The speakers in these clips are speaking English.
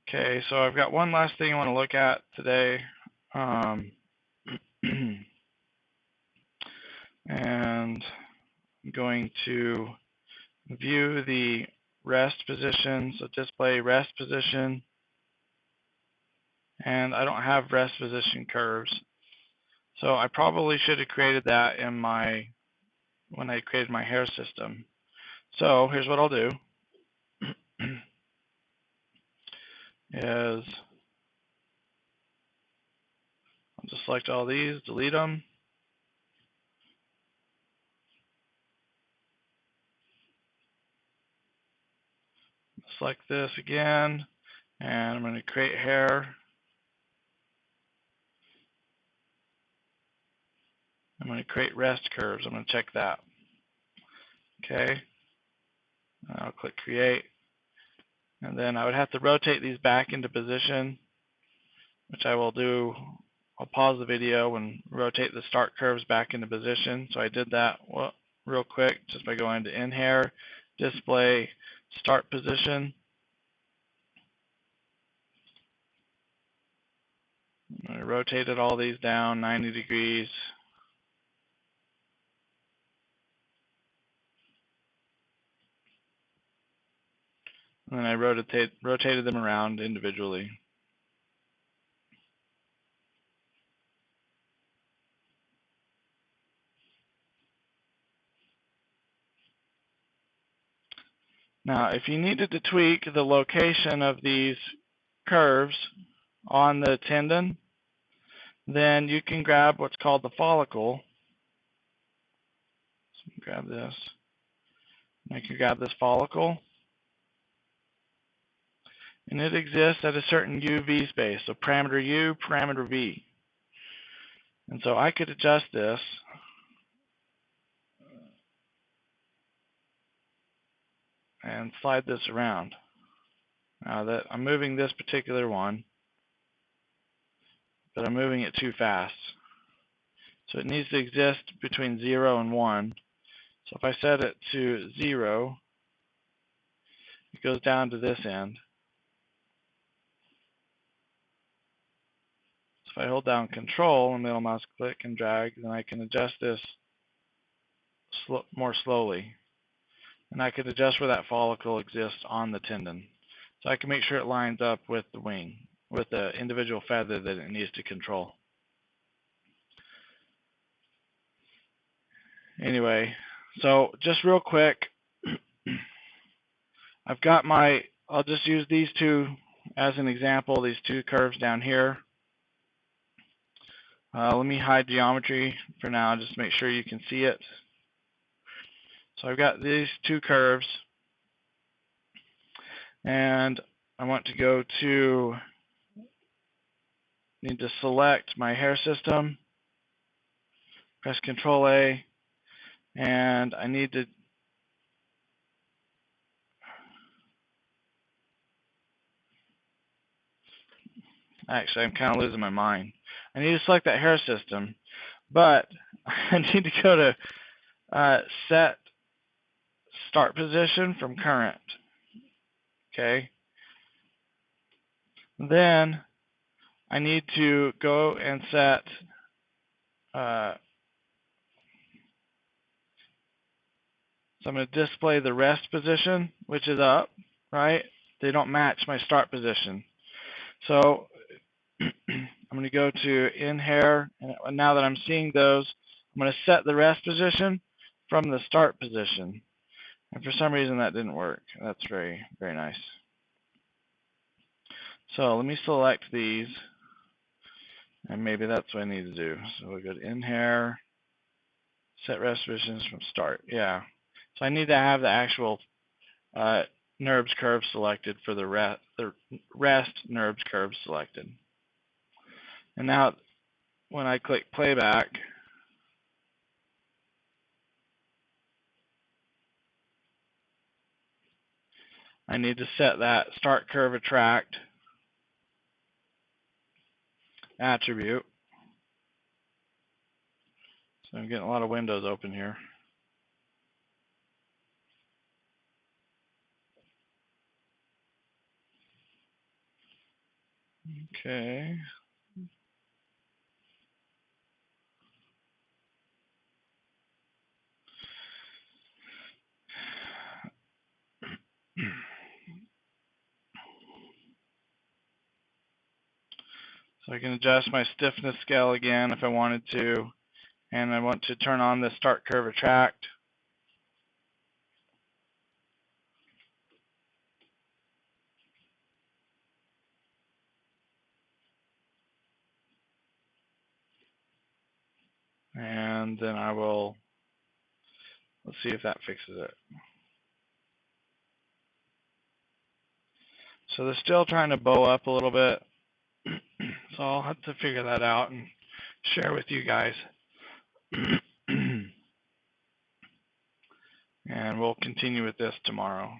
Okay, so I've got one last thing I want to look at today. And I'm going to view the rest position, so display rest position. And I don't have rest position curves. So I probably should have created that in when I created my hair system. So here's what I'll do. I'll just select all these, delete them. Select this again, and I'm going to create hair. I'm going to create rest curves. I'm going to check that. Okay. I'll click create. And then I would have to rotate these back into position, which I will do. I'll pause the video and rotate the start curves back into position. So I did that real quick just by going to in hair, display start position. I rotated all these down 90 degrees. And then I rotated them around individually. Now, if you needed to tweak the location of these curves on the tendon, then you can grab what's called the follicle. So grab this. I can grab this follicle. And it exists at a certain UV space, so parameter U, parameter V. And so I could adjust this and slide this around. Now that I'm moving this particular one, but I'm moving it too fast. So it needs to exist between 0 and 1. So if I set it to 0, it goes down to this end. So if I hold down Control and middle mouse click and drag, then I can adjust this more slowly. And I can adjust where that follicle exists on the tendon. So I can make sure it lines up with the wing, with the individual feather that it needs to control. Anyway, so just real quick, I'll just use these two as an example, these two curves down here. Let me hide geometry for now, just to make sure you can see it. So I've got these two curves, and I want to go to, need to select my hair system, press Control A, and I need to actually, I'm kind of losing my mind. I need to select that hair system, but I need to go to set start position from current. Okay. Then I need to go and set so I'm going to display the rest position, which is up, right? They don't match my start position. So I'm going to go to in hair, and now that I'm seeing those, I'm going to set the rest position from the start position. And for some reason that didn't work. That's very, very nice. So let me select these, and maybe that's what I need to do. So we'll go to in hair, set rest positions from start. Yeah. So I need to have the actual NURBS curve selected for the rest NURBS curve selected. And now when I click playback, I need to set that start curve attract attribute. So I'm getting a lot of windows open here. Okay. So I can adjust my stiffness scale again if I wanted to, and I want to turn on the start curve attract. And then I will, let's see if that fixes it. So they're still trying to bow up a little bit. So I'll have to figure that out and share with you guys. And we'll continue with this tomorrow.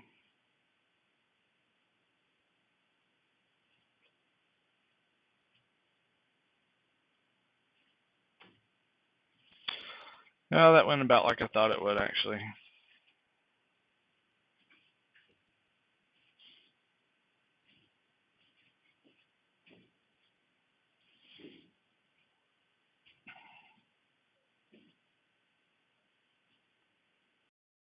Oh, that went about like I thought it would, actually.